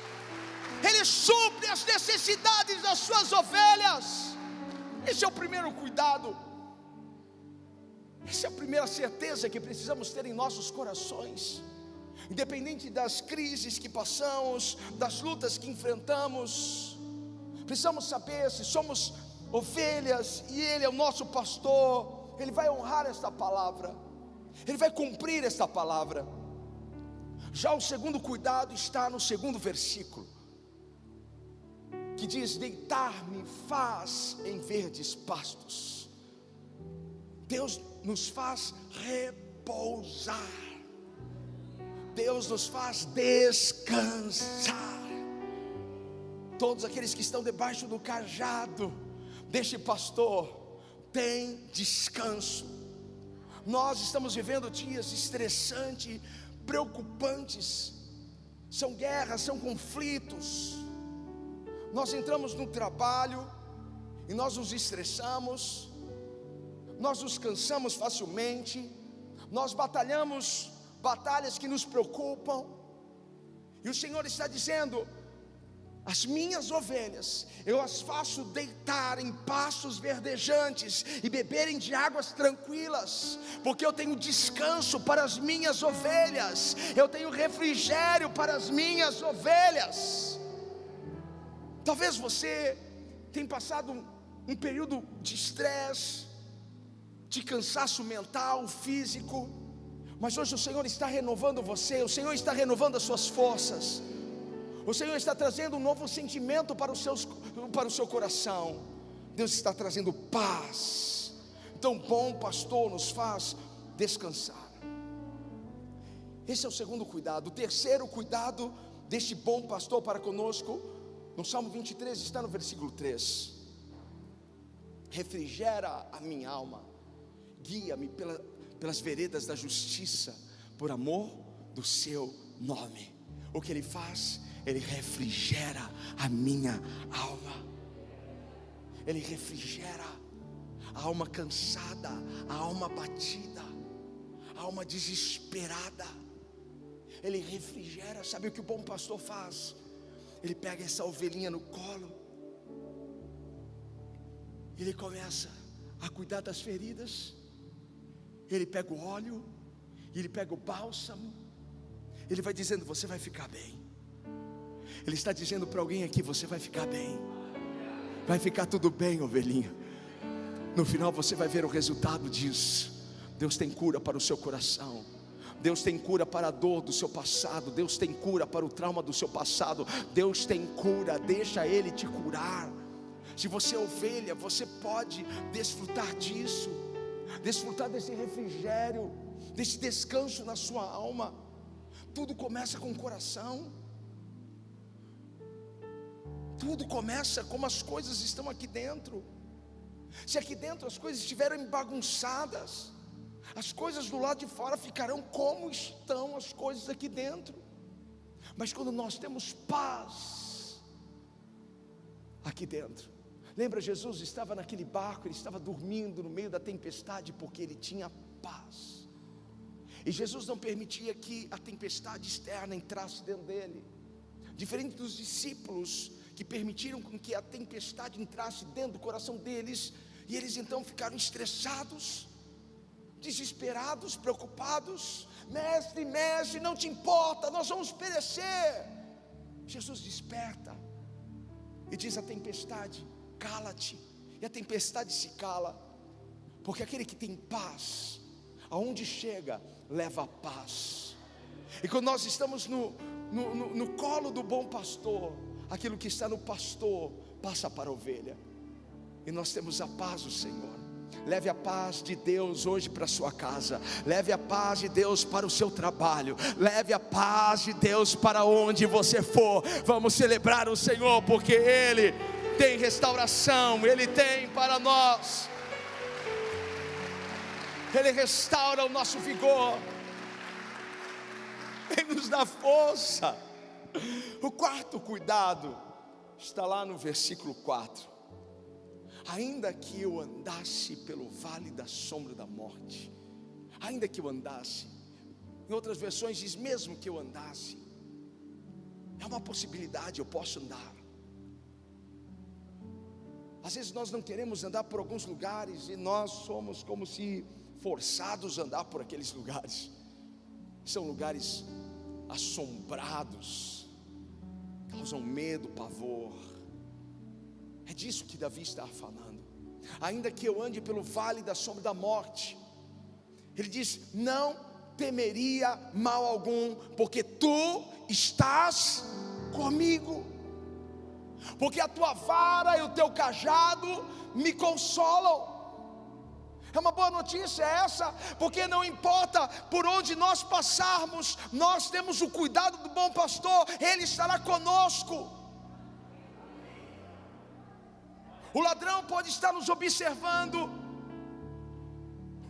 Ele supre as necessidades das suas ovelhas. Esse é o primeiro cuidado. Essa é a primeira certeza que precisamos ter em nossos corações. Independente das crises que passamos, das lutas que enfrentamos, precisamos saber se somos ovelhas e Ele é o nosso pastor. Ele vai honrar esta palavra, Ele vai cumprir esta palavra. Já o segundo cuidado está no segundo versículo, que diz: deitar-me faz em verdes pastos. Deus nos faz repousar, Deus nos faz descansar. Todos aqueles que estão debaixo do cajado deste pastor têm descanso. Nós estamos vivendo dias estressantes, preocupantes, são guerras, são conflitos. Nós entramos no trabalho e nós nos estressamos, nós nos cansamos facilmente, nós batalhamos batalhas que nos preocupam, e o Senhor está dizendo: as minhas ovelhas, eu as faço deitar em pastos verdejantes e beberem de águas tranquilas, porque eu tenho descanso para as minhas ovelhas, eu tenho refrigério para as minhas ovelhas. Talvez você tenha passado um período de estresse, de cansaço mental, físico, mas hoje o Senhor está renovando você, o Senhor está renovando as suas forças, o Senhor está trazendo um novo sentimento para o seu coração. Deus está trazendo paz. Então, bom pastor nos faz descansar. Esse é o segundo cuidado. O terceiro cuidado deste bom pastor para conosco, no Salmo 23, está no versículo 3. refrigera a minha alma, guia-me pelas veredas da justiça, por amor do seu nome. O que Ele faz? Ele refrigera a minha alma. Ele refrigera a alma cansada, a alma abatida, a alma desesperada. Ele refrigera. Sabe o que o bom pastor faz? Ele pega essa ovelhinha no colo, ele começa a cuidar das feridas. Ele pega o óleo, ele pega o bálsamo, ele vai dizendo: você vai ficar bem. Ele está dizendo para alguém aqui: você vai ficar bem. Vai ficar tudo bem, ovelhinha. No final você vai ver o resultado disso. Deus tem cura para o seu coração. Deus tem cura para a dor do seu passado. Deus tem cura para o trauma do seu passado. Deus tem cura, deixa Ele te curar. Se você é ovelha, você pode desfrutar disso, desfrutar desse refrigério, desse descanso na sua alma. Tudo começa com o coração. Tudo começa como as coisas estão aqui dentro. Se aqui dentro as coisas estiverem bagunçadas, as coisas do lado de fora ficarão como estão as coisas aqui dentro. Mas quando nós temos paz aqui dentro, lembra, Jesus estava naquele barco, ele estava dormindo no meio da tempestade, porque ele tinha paz. E Jesus não permitia que a tempestade externa entrasse dentro dele, diferente dos discípulos, que permitiram com que a tempestade entrasse dentro do coração deles, e eles então ficaram estressados, desesperados, preocupados. Mestre, mestre, não te importa, nós vamos perecer. Jesus desperta e diz à tempestade: cala-te. E a tempestade se cala, porque aquele que tem paz, aonde chega, leva a paz. E quando nós estamos no colo do bom pastor, aquilo que está no pastor passa para a ovelha, e nós temos a paz do Senhor. Leve a paz de Deus hoje para a sua casa. Leve a paz de Deus para o seu trabalho. Leve a paz de Deus para onde você for. Vamos celebrar o Senhor, porque Ele tem restauração, Ele tem para nós. Ele restaura o nosso vigor, Ele nos dá força. O quarto cuidado está lá no versículo 4. Ainda que eu andasse pelo vale da sombra da morte, ainda que eu andasse, em outras versões diz mesmo que eu andasse. É uma possibilidade, eu posso andar. Às vezes nós não queremos andar por alguns lugares, e nós somos como se forçados a andar por aqueles lugares. São lugares assombrados, causam medo, pavor. É disso que Davi está falando. Ainda que eu ande pelo vale da sombra da morte, ele diz: não temeria mal algum, porque tu estás comigo, porque a tua vara e o teu cajado me consolam. É uma boa notícia essa, porque não importa por onde nós passarmos, nós temos o cuidado do bom pastor, Ele estará conosco. O ladrão pode estar nos observando,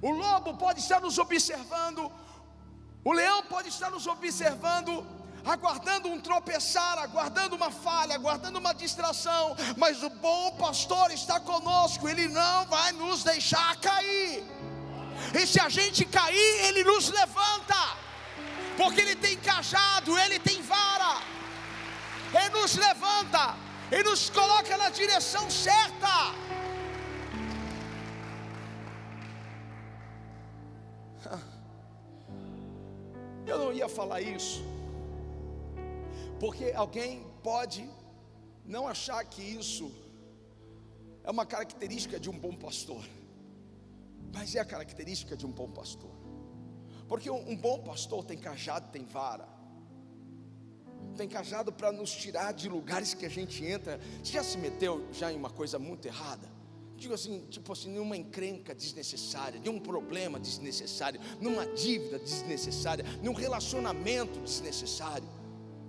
o lobo pode estar nos observando, o leão pode estar nos observando, aguardando um tropeçar, aguardando uma falha, aguardando uma distração, mas o bom pastor está conosco, Ele não vai nos deixar cair. E se a gente cair, Ele nos levanta, porque Ele tem cajado, Ele tem vara, Ele nos levanta, Ele nos coloca na direção certa. Eu não ia falar isso, porque alguém pode não achar que isso é uma característica de um bom pastor, mas é a característica de um bom pastor, porque um bom pastor tem cajado, tem vara, tem cajado para nos tirar de lugares que a gente entra. Você já se meteu já em uma coisa muito errada? Digo assim, tipo assim, numa encrenca desnecessária, de um problema desnecessário, numa dívida desnecessária, num relacionamento desnecessário.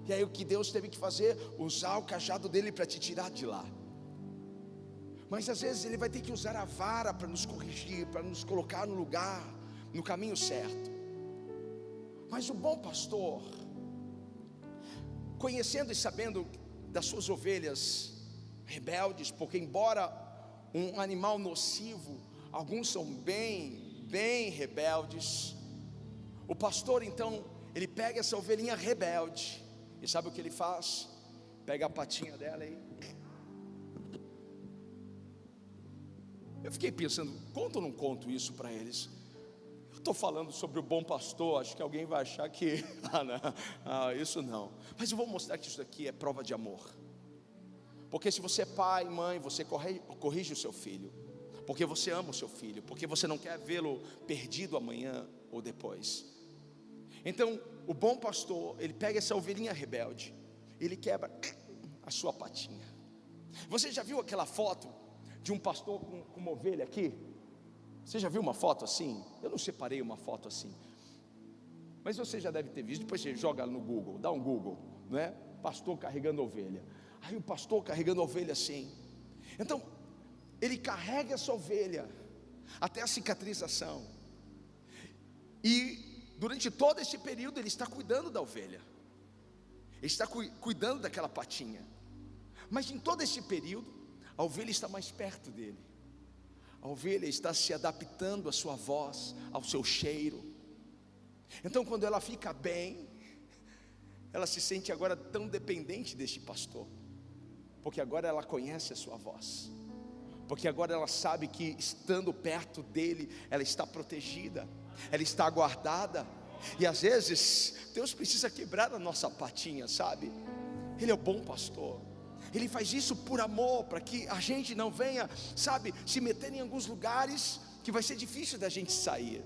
E aí o que Deus teve que fazer? Usar o cajado dele para te tirar de lá. Mas às vezes Ele vai ter que usar a vara para nos corrigir, para nos colocar no lugar, no caminho certo. Mas o bom pastor, conhecendo e sabendo das suas ovelhas rebeldes, porque embora um animal nocivo, alguns são bem rebeldes. O pastor então, ele pega essa ovelhinha rebelde, e sabe o que ele faz? Pega a patinha dela e... Eu fiquei pensando, conto ou não conto isso para eles? Eu estou falando sobre o bom pastor, acho que alguém vai achar que, isso não. Mas eu vou mostrar que isso daqui é prova de amor. Porque se você é pai, mãe, você corrige o seu filho, porque você ama o seu filho, porque você não quer vê-lo perdido amanhã ou depois. Então, o bom pastor, ele pega essa ovelhinha rebelde, ele quebra a sua patinha. Você já viu aquela foto de um pastor com uma ovelha aqui? Você já viu uma foto assim? Eu não separei uma foto assim, mas você já deve ter visto. Depois você joga no Google, dá um Google, não é? Pastor carregando ovelha. Aí o pastor carregando a ovelha assim. Então, ele carrega essa ovelha até a cicatrização. E durante todo esse período ele está cuidando da ovelha. Ele está cuidando daquela patinha. Mas em todo esse período, a ovelha está mais perto dele. A ovelha está se adaptando à sua voz, ao seu cheiro. Então quando ela fica bem, ela se sente agora tão dependente deste pastor, porque agora ela conhece a sua voz, porque agora ela sabe que estando perto dele, ela está protegida, ela está guardada. E às vezes, Deus precisa quebrar a nossa patinha, sabe? Ele é o bom pastor. Ele faz isso por amor, para que a gente não venha, sabe, se meter em alguns lugares que vai ser difícil da gente sair.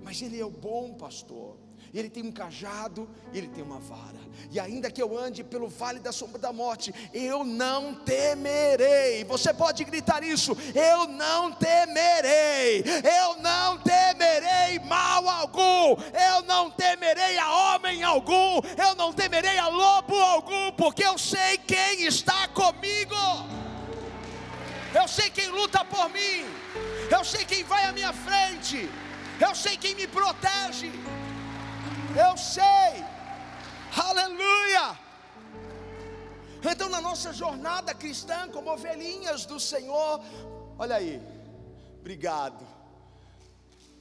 Mas Ele é o bom pastor. E Ele tem um cajado, e Ele tem uma vara. E ainda que eu ande pelo vale da sombra da morte, eu não temerei. Você pode gritar isso: eu não temerei. Eu não temerei mal algum. Eu não temerei a homem algum. Eu não temerei a lobo algum, porque eu sei quem está comigo. Eu sei quem luta por mim. Eu sei quem vai à minha frente. Eu sei quem me protege. Eu sei, aleluia. Então na nossa jornada cristã, como ovelhinhas do Senhor, olha aí, obrigado.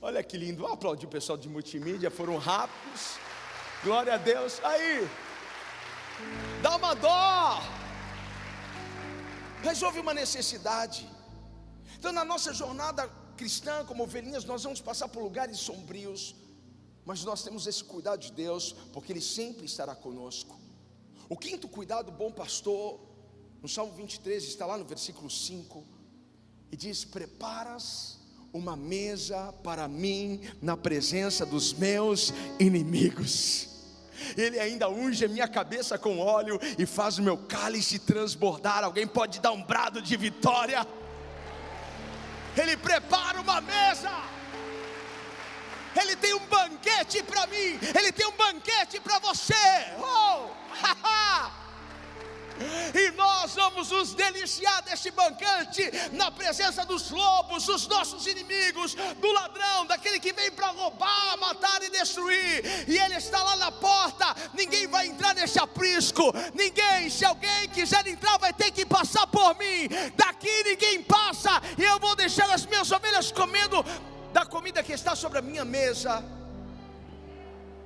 Olha que lindo, vou aplaudir o pessoal de multimídia, foram rápidos, glória a Deus. Aí, dá uma dó, resolve uma necessidade. Então na nossa jornada cristã, como ovelhinhas, nós vamos passar por lugares sombrios, mas nós temos esse cuidado de Deus, porque Ele sempre estará conosco. O quinto cuidado do bom pastor, no Salmo 23, está lá no versículo 5, e diz: preparas uma mesa para mim na presença dos meus inimigos. Ele ainda unge a minha cabeça com óleo e faz o meu cálice transbordar. Alguém pode dar um brado de vitória? Ele prepara uma mesa. Ele tem um banquete para mim. Ele tem um banquete para você. E nós vamos nos deliciar desse banquete na presença dos lobos, dos nossos inimigos, do ladrão, daquele que vem para roubar, matar e destruir. E ele está lá na porta. Ninguém vai entrar nesse aprisco. Ninguém, se alguém quiser entrar, vai ter que passar por mim. Daqui ninguém passa. E eu vou deixar as minhas ovelhas comendo da comida que está sobre a minha mesa.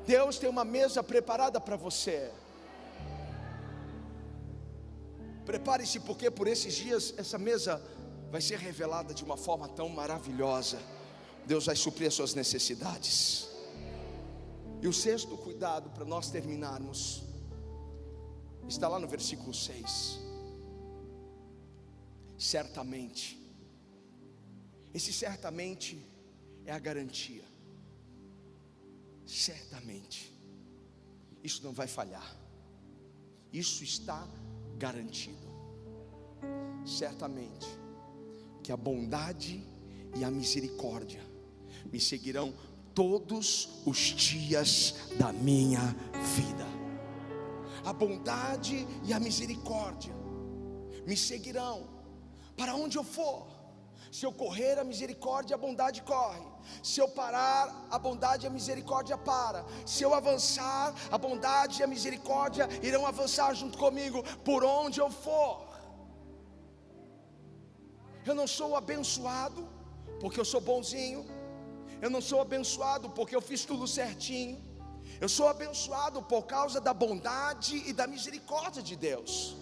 Deus tem uma mesa preparada para você. Prepare-se, porque por esses dias essa mesa vai ser revelada de uma forma tão maravilhosa. Deus vai suprir as suas necessidades. E o sexto cuidado, para nós terminarmos, está lá no versículo 6. Certamente. Esse certamente é a garantia. Certamente. Isso não vai falhar. Isso está garantido. Certamente que a bondade e a misericórdia me seguirão todos os dias da minha vida. A bondade e a misericórdia me seguirão Para onde eu for, se eu correr, a misericórdia e a bondade correm. Se eu parar, a bondade e a misericórdia para. Se eu avançar, a bondade e a misericórdia irão avançar junto comigo. Por onde eu for. Eu não sou abençoado porque eu sou bonzinho. Eu não sou abençoado porque eu fiz tudo certinho. Eu sou abençoado por causa da bondade e da misericórdia de Deus.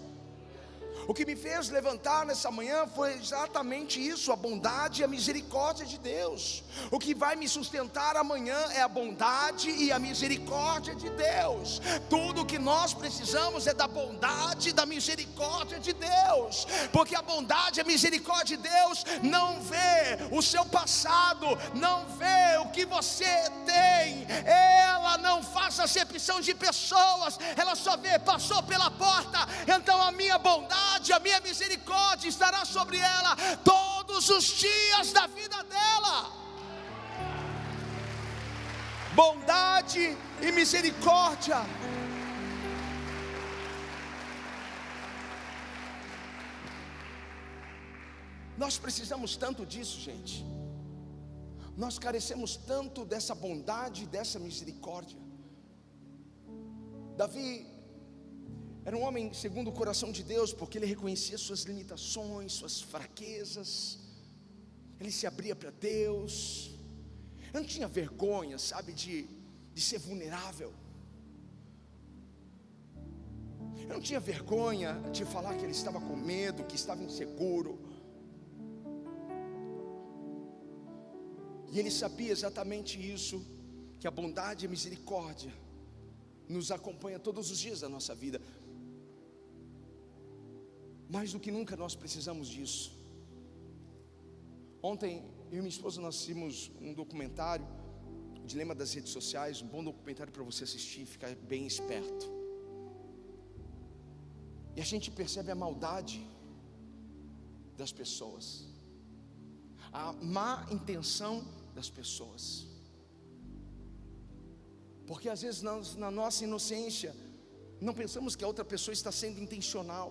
O que me fez levantar nessa manhã foi exatamente isso, a bondade e a misericórdia de Deus. O que vai me sustentar amanhã é a bondade e a misericórdia de Deus. Tudo o que nós precisamos é da bondade e da misericórdia de Deus, porque a bondade e a misericórdia de Deus não vê o seu passado, não vê o que você tem, ela não faz acepção de pessoas, ela só vê, passou pela porta, então a minha bondade, a minha misericórdia estará sobre ela todos os dias da vida dela. Bondade e misericórdia. Nós precisamos tanto disso, gente. Nós carecemos tanto dessa bondade e dessa misericórdia. Davi era um homem segundo o coração de Deus, porque ele reconhecia suas limitações, suas fraquezas. Ele se abria para Deus. Eu não tinha vergonha, sabe, de ser vulnerável. Eu não tinha vergonha de falar que ele estava com medo, que estava inseguro. E ele sabia exatamente isso, que a bondade e a misericórdia nos acompanha todos os dias da nossa vida. Mais do que nunca nós precisamos disso. Ontem eu e minha esposa nós assistimos um documentário, O Dilema das Redes Sociais, um bom documentário para você assistir e ficar bem esperto. E a gente percebe a maldade das pessoas, a má intenção das pessoas. Porque às vezes nós, na nossa inocência, não pensamos que a outra pessoa está sendo intencional.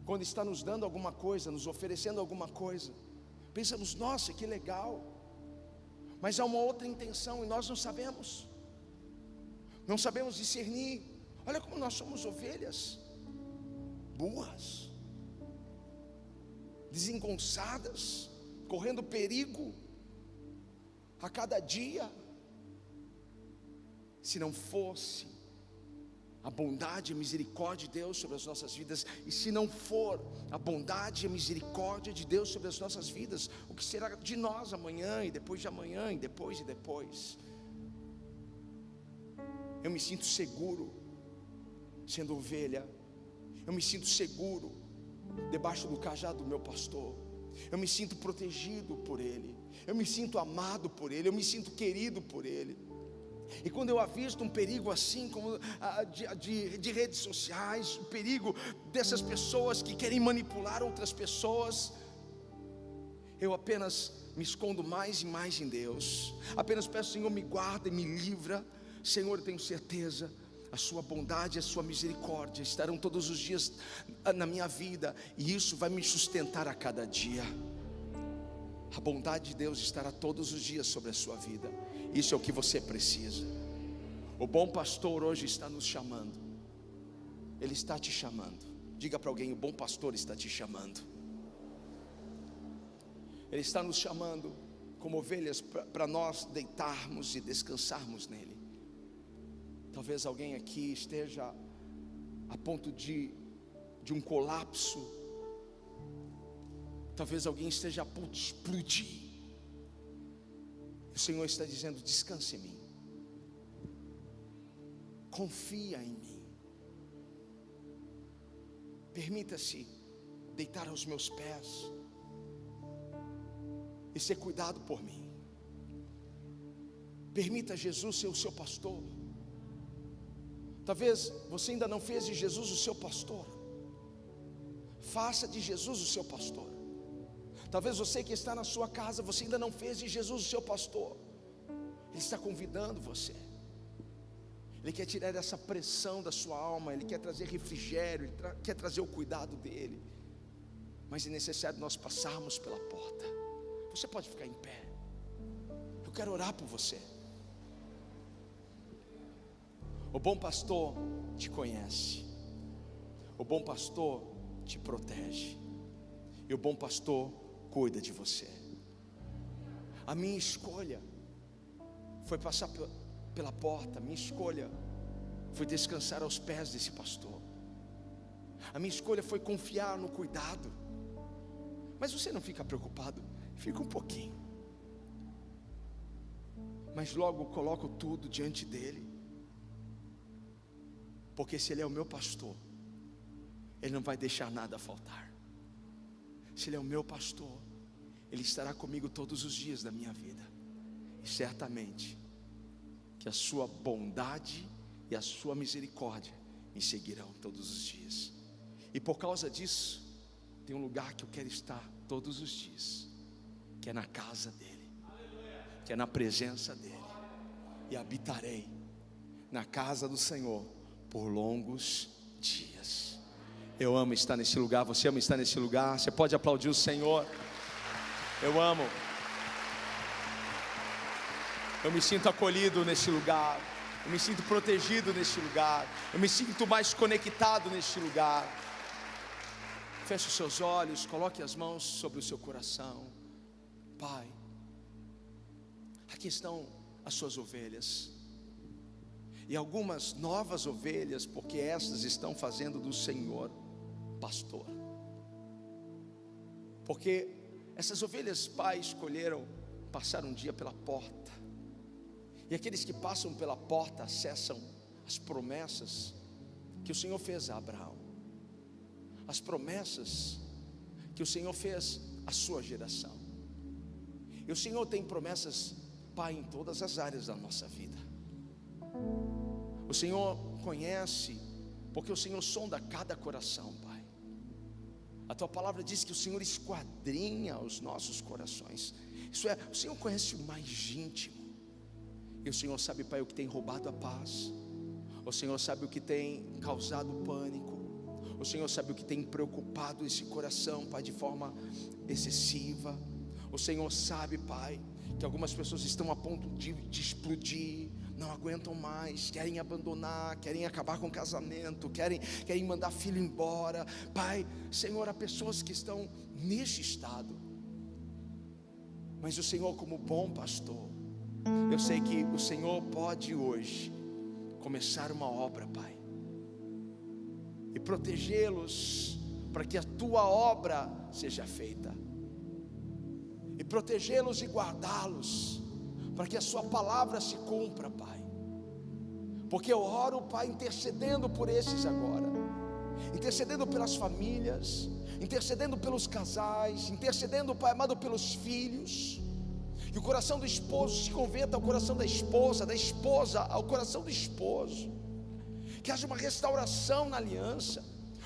Quando está nos dando alguma coisa, nos oferecendo alguma coisa, pensamos, nossa, que legal. Mas há uma outra intenção e nós não sabemos. Não sabemos discernir. Olha como nós somos ovelhas burras, desengonçadas, correndo perigo a cada dia. Se não fosse a bondade e a misericórdia de Deus sobre as nossas vidas, e se não for a bondade e a misericórdia de Deus sobre as nossas vidas, o que será de nós amanhã, e depois de amanhã, e depois de depois? Eu me sinto seguro sendo ovelha. Eu me sinto seguro debaixo do cajado do meu pastor. Eu me sinto protegido por Ele. Eu me sinto amado por Ele. Eu me sinto querido por Ele. E quando eu avisto um perigo assim, como de redes sociais, o perigo dessas pessoas que querem manipular outras pessoas, eu apenas me escondo mais e mais em Deus. Apenas peço, Senhor, me guarda e me livra. Senhor, eu tenho certeza, a sua bondade e a sua misericórdia estarão todos os dias na minha vida, e isso vai me sustentar a cada dia. A bondade de Deus estará todos os dias sobre a sua vida. Isso é o que você precisa. O bom pastor hoje está nos chamando. Ele está te chamando. Diga para alguém: o bom pastor está te chamando. Ele está nos chamando como ovelhas para nós deitarmos e descansarmos nele. Talvez alguém aqui esteja a ponto de um colapso. Talvez alguém esteja a ponto de explodir. O Senhor está dizendo: descanse em mim, confia em mim, permita-se deitar aos meus pés e ser cuidado por mim. Permita Jesus ser o seu pastor. Talvez você ainda não fez de Jesus o seu pastor. Faça de Jesus o seu pastor. Talvez você que está na sua casa, você ainda não fez de Jesus o seu pastor. Ele está convidando você. Ele quer tirar essa pressão da sua alma. Ele quer trazer refrigério. Ele quer trazer o cuidado dele. mas é necessário nós passarmos pela porta. Você pode ficar em pé. Eu quero orar por você. O bom pastor te conhece. O bom pastor te protege. E o bom pastor cuida de você. A minha escolha foi passar pela porta. A minha escolha foi descansar aos pés desse pastor. A minha escolha foi confiar no cuidado. Mas você não fica preocupado? Fica um pouquinho. Mas logo coloco tudo diante dele. Porque se ele é o meu pastor, ele não vai deixar nada faltar. Se ele é o meu pastor, ele estará comigo todos os dias da minha vida. E certamente que a sua bondade e a sua misericórdia me seguirão todos os dias. E por causa disso, tem um lugar que eu quero estar todos os dias, que é na casa dele, que é na presença dele. E habitarei na casa do Senhor por longos dias. Eu amo estar nesse lugar. Você ama estar nesse lugar? Você pode aplaudir o Senhor? Eu amo. Eu me sinto acolhido nesse lugar. Eu me sinto protegido nesse lugar. Eu me sinto mais conectado nesse lugar. Feche os seus olhos, coloque as mãos sobre o seu coração. Pai, aqui estão as suas ovelhas. E algumas novas ovelhas, porque essas estão fazendo do Senhor pastor. Porque essas ovelhas, Pai, escolheram passar um dia pela porta. E aqueles que passam pela porta acessam as promessas que o Senhor fez a Abraão. As promessas que o Senhor fez à sua geração. E o Senhor tem promessas, Pai, em todas as áreas da nossa vida. O Senhor conhece, porque o Senhor sonda cada coração, Pai. A Tua palavra diz que o Senhor esquadrinha os nossos corações. Isso é, o Senhor conhece o mais íntimo. E o Senhor sabe, Pai, o que tem roubado a paz. O Senhor sabe o que tem causado pânico. O Senhor sabe o que tem preocupado esse coração, Pai, de forma excessiva. O Senhor sabe, Pai, que algumas pessoas estão a ponto de explodir, não aguentam mais, querem abandonar, querem acabar com o casamento, querem mandar filho embora. Pai, Senhor, há pessoas que estão neste estado. Mas o Senhor, como bom pastor, eu sei que o Senhor pode hoje começar uma obra, Pai, e protegê-los para que a Tua obra seja feita, e protegê-los e guardá-los para que a Sua palavra se cumpra, Pai. Porque eu oro, Pai, intercedendo por esses agora, intercedendo pelas famílias, intercedendo pelos casais, intercedendo, Pai amado, pelos filhos. Que o coração do esposo se converta ao coração da esposa ao coração do esposo. Que haja uma restauração na aliança.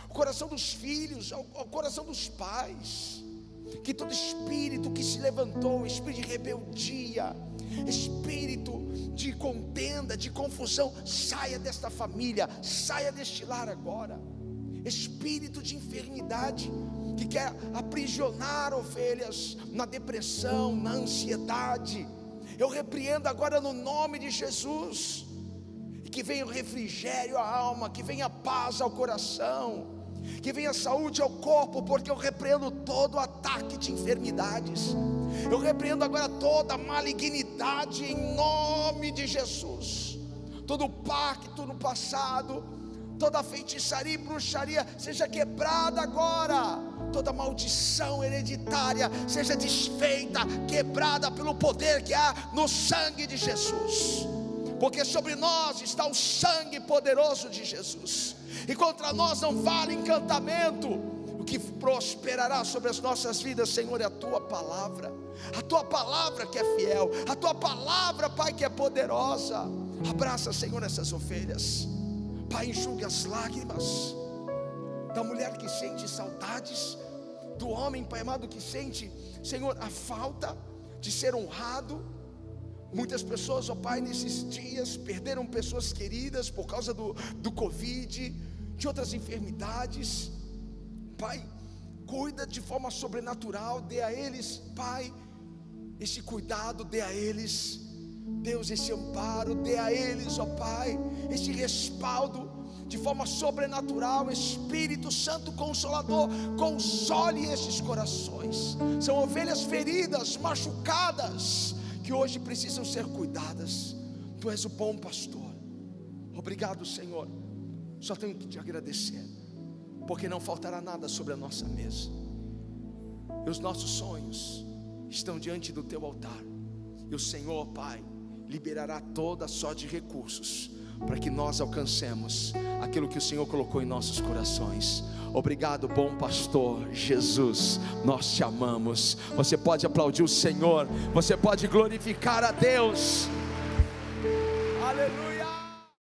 O coração dos filhos ao coração dos pais. Que todo espírito que se levantou, espírito de rebeldia, espírito de contenda, de confusão, saia desta família, saia deste lar agora. Espírito de enfermidade que quer aprisionar ovelhas na depressão, na ansiedade, eu repreendo agora no nome de Jesus. E que venha o refrigério à alma, que venha a paz ao coração, que venha saúde ao corpo, porque eu repreendo todo ataque de enfermidades. Eu repreendo agora toda malignidade em nome de Jesus. Todo pacto no passado, toda feitiçaria e bruxaria seja quebrada agora. Toda maldição hereditária seja desfeita, quebrada pelo poder que há no sangue de Jesus. Porque sobre nós está o sangue poderoso de Jesus, e contra nós não vale encantamento. O que prosperará sobre as nossas vidas, Senhor, é a Tua palavra. A Tua palavra que é fiel, a Tua palavra, Pai, que é poderosa. Abraça, Senhor, essas ovelhas, Pai, enxugue as lágrimas da mulher que sente saudades, do homem, Pai amado, que sente, Senhor, a falta de ser honrado. Muitas pessoas, ó Pai, nesses dias perderam pessoas queridas por causa do Covid, de outras enfermidades. Pai, cuida de forma sobrenatural, dê a eles, Pai, esse cuidado, dê a eles, Deus, esse amparo, dê a eles, ó Pai, esse respaldo, de forma sobrenatural. Espírito Santo Consolador, console esses corações. São ovelhas feridas, machucadas, que hoje precisam ser cuidadas. Tu és o bom pastor. Obrigado, Senhor. Só tenho que te agradecer, porque não faltará nada sobre a nossa mesa, e os nossos sonhos estão diante do teu altar, e o Senhor, Pai, liberará toda sorte de recursos para que nós alcancemos aquilo que o Senhor colocou em nossos corações. Obrigado, bom pastor Jesus, nós te amamos. Você pode aplaudir o Senhor, você pode glorificar a Deus. Aleluia.